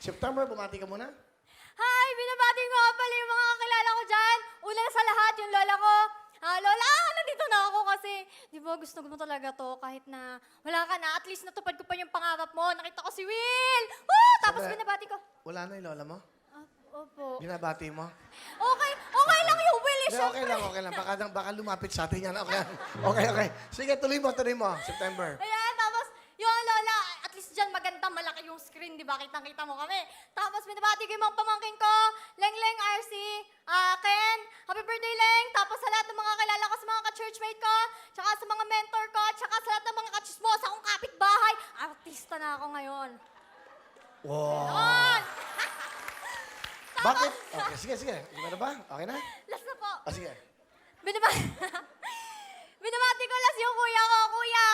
September, bumati ka muna. Hi! Binabati ko nga pala yung mga kakilala ko dyan. Una sa lahat, yung lola ko. Lola, nandito na ako kasi, di ba, gusto mo talaga to kahit na wala ka na. At least natupad ko pa yung pangarap mo. Nakita ko si Will! Woo! Tapos Sandali. binabati ko. Wala na yung lola mo? Opo. Binabati mo? Okay lang yung Will eh, Hindi, syempre. okay lang. Baka lumapit sa atin yan. Okay. Sige, tuloy mo. September. Ayan, tapos yung lola, at least dyan maganda, malaki yung screen, di ba? Kitang-kita mo kami. Tapos binabati ko yung mga pamangkin ko, Leng, RC, Ken, happy birthday, Leng. Tapos sa lahat ng mga kilala ko, sa mga ka-churchmate ko, tsaka sa mga mentor ko, tsaka sa lahat ng mga ka-chismosa kong kapitbahay. Artista na ako ngayon. Wow. On! Bakit? Okay, sige. Iba na ba? Okay na? Last na po. Sige. Binabati, binabati ko last yung kuya ko, kuya.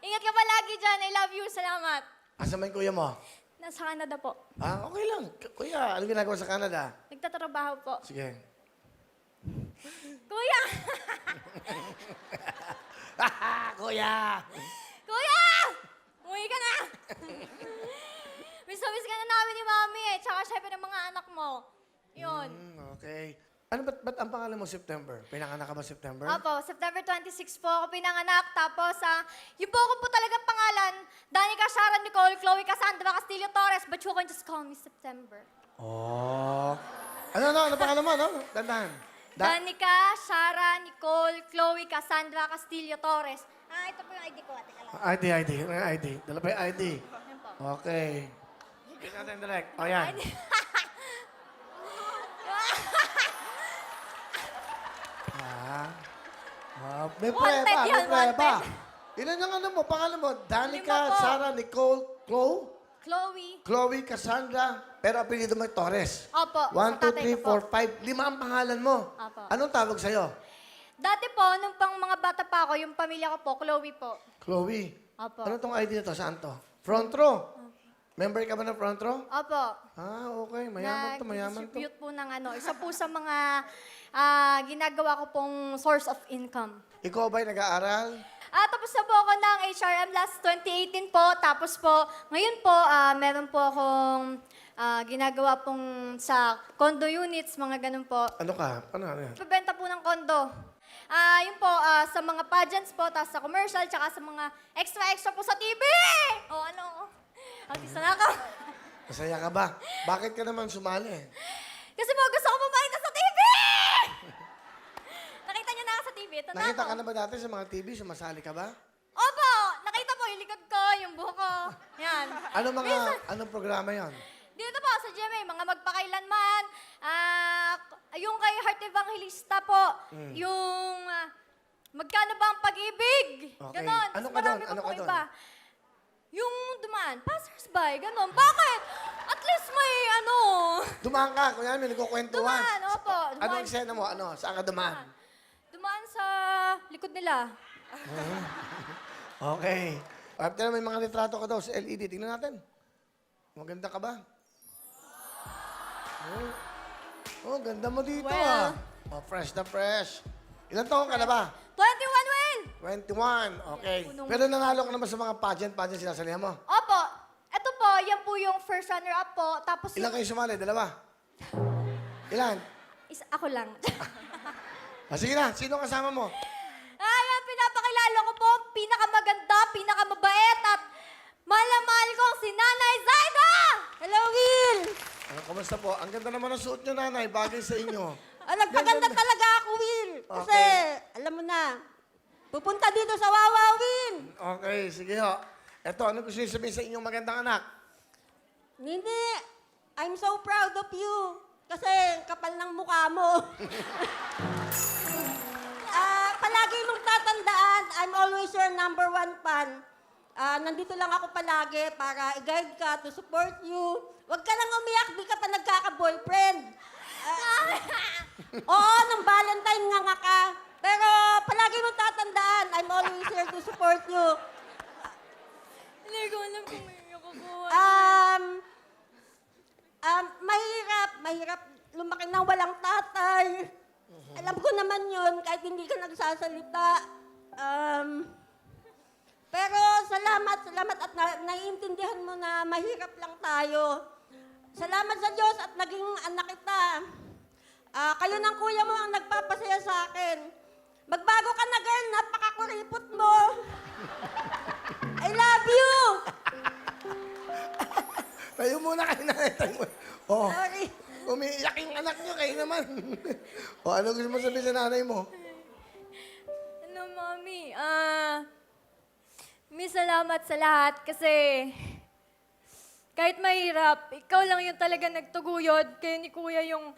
Ingat ka palagi dyan. I love you. Salamat. Asa man yung kuya mo? Nasa Canada po. Okay lang. Kuya, ano ginagawa sa Canada? Nagtatrabaho po. Sige. Kuya! Kuya! Kuya! Umuwi ka na! Miss na miss ka na namin ni Mami eh. Tsaka syempre ng mga anak mo. Yun. Okay. Ano ba't ang pangalan mo September? Pinanganak ka ba September? Opo, September 26 po ako pinanganak. Tapos, yung po ko po talagang pangalan, Danica Sharon Nicole, Chloe Cassandra Castillo Torres, but you can just call me September. Oh. Ano pangalan mo, no? Dandahan. Danica Sharon Nicole, Chloe Cassandra Castillo Torres. Ito po yung ID ko. Teka lang. ID. Dala pa yung ID. Yan po. Okay. Tingnan natin direct. O, yan. May Wanted preba, yan, may preba. wanted. Ilan yung ano mo, pangalan mo? Danica, Lima po. Sarah, Nicole, Chloe. Chloe, Cassandra, pero apelido mo Torres. Opo, 1, sa 2, tatay 3, ko po. 4, 5. 5 ang pangalan mo. Opo. Anong tawag sa'yo? Dati po, nung pang mga bata pa ako, yung pamilya ko po, Chloe po. Chloe. Opo. Ano tong ID na to? Saan to? Front row. Member ka ba ng front row? Opo. Okay. Mayaman to. Nag-distribute po ng isa po sa mga ginagawa ko pong source of income. Ikaw ba'y nag-aaral? Tapos na po ako ng HRM last 2018 po. Tapos po, ngayon po, meron po akong ginagawa pong sa condo units, mga ganun po. Ano ka? Ano yan? Pabenta po ng condo. Yun po, sa mga pageants po, tapos sa commercial, tsaka sa mga extra-extra po sa TV! Artista na ako. Masaya ka ba? Bakit ka naman sumali? Kasi po, gusto ko pumakita sa TV! Nakita niyo na ako sa TV. Ito na Nakita ako. ka na ba dati sa mga TV? Sumasali ka ba? Opo! Nakita po yung likod ko, yung buhok ko. Yan. Anong programa yon? Dito po sa GMA, mga magpakailanman. Yung kay Heart Evangelista po. Yung magkano ba ang pag-ibig? Okay. Ganon. Ano Tapos ka marami doon? pa Ano po ka doon? iba. Yung dumaan, passers-by, ganon. Bakit? At least may Dumaan ka. Kunya may nagkukwentuhan. Dumaan, opo. Anong eksena mo? Saan ka dumaan? Dumaan sa likod nila. Okay. After may mga retrato ka daw sa LED. Tingnan natin. Maganda ka ba? Ganda mo dito Well. fresh na fresh. Ilan taon ka na ba? 21 Will! 21. Okay. Pero nanalo ka naman sa mga pageant sinasalihan mo. Opo. Ito po, yan po yung first runner-up po. Tapos Ilan kayo sumali? Dalawa? Ilan? Ako lang. Sige na. Sino kasama mo? Yan, pinapakilala ko po ang pinakamaganda, pinakamabait at mahal na mahal ko si Nanay Zaida! Hello, Will! Kumusta po? Ang ganda naman ng suot nyo, nanay. Bagay sa inyo. Nagpaganda talaga ako, Will. Kasi, alam mo na, pupunta dito sa Wawa, Will. Okay, sige ho. Eto, ano gusto niyo sabihin sa inyong magandang anak? Hindi, I'm so proud of you. Kasi, kapal ng mukha mo. Palagi mong tatandaan, I'm always your number one fan. Nandito lang ako palagi para i-guide ka, to support you. Huwag ka lang umiyak, di ka pa nagkaka-boyfriend. Oo, nung Valentine nga ka. Pero palagi mong tatandaan, I'm always here to support you. Hindi ko alam kung may ako po. Mahirap lumaki nang walang tatay. Alam ko naman yun, kahit hindi ka nagsasalita. Pero salamat at naiintindihan mo na mahirap lang tayo. Salamat sa Diyos at naging anak kita. Kayo ng kuya mo ang nagpapasaya sa akin. Magbago ka na, girl. Napakakuripot mo. I love you. Tayo muna kayo na. Oh, Sorry. umiiyak yung anak nyo, kayo naman. O, ano gusto mo sabihin sa nanay mo? Ano, Mami? May salamat sa lahat kasi kahit mahirap, ikaw lang yung talaga nagtuguyod. Kayo ni Kuya yung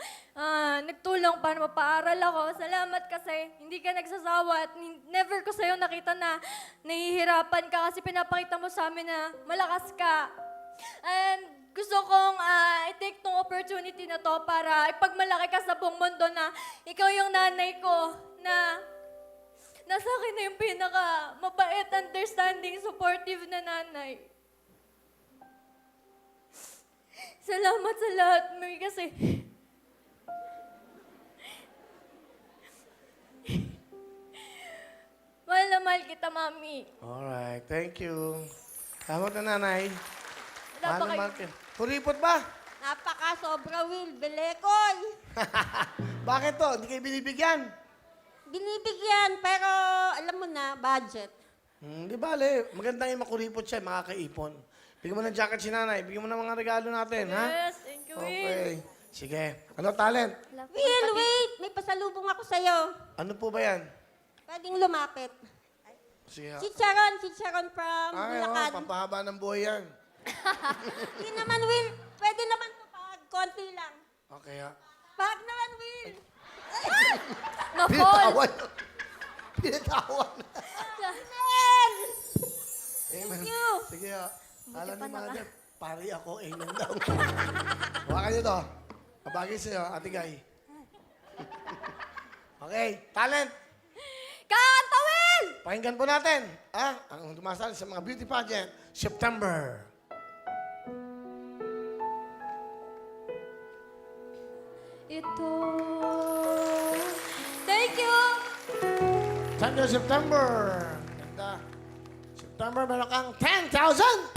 nagtulong para mapaaral ako. Salamat kasi hindi ka nagsasawa at never ko sa'yo nakita na nahihirapan ka kasi pinapakita mo sa amin na malakas ka. And gusto kong i-take tong opportunity na to para ipagmalaki ka sa buong mundo na ikaw yung nanay ko na nasa akin na yung pinaka mabait, understanding, supportive na nanay. Salamat sa lahat, May, kasi mahal na mahal kita, Mami. Alright, thank you. Tama na, nanay. Wala ba kayo? Martin. Kuripot ba? Napaka-sobra, Will. Belekoy. Bakit to? Hindi kayo binibigyan? Binibigyan, pero alam mo na, budget. Di bale. Magandang yung makuripot siya, makakaipon. Bigyan mo ng jacket si nanay. Bigyan mo ng mga regalo natin, ha? Yes, thank you, Will. Okay. Sige. Ano talent? Will, wait! May pasalubong ako sa'yo. Ano po ba yan? Pwedeng lumapit. Sige. Chicharon from Ay, Bulacan. pampahaba ng buhay yan. Hindi naman, Will. Pwede naman ito pag konti lang. Okay, ha? Pag naman, Will. Na-fall. Pinitawan. Pinitawan. Will! Amen. you. Sige, ha? Alam pa ni naka- mother, pari ako, amen daw. Hawakan niyo to. Kabagay sa'yo, Ate Guy. Okay, talent. Kanta, Will! Pakinggan po natin, ang dumasal sa mga beauty pageant, September. Ito. Thank you! September. Ganda. September, meron kang 10,000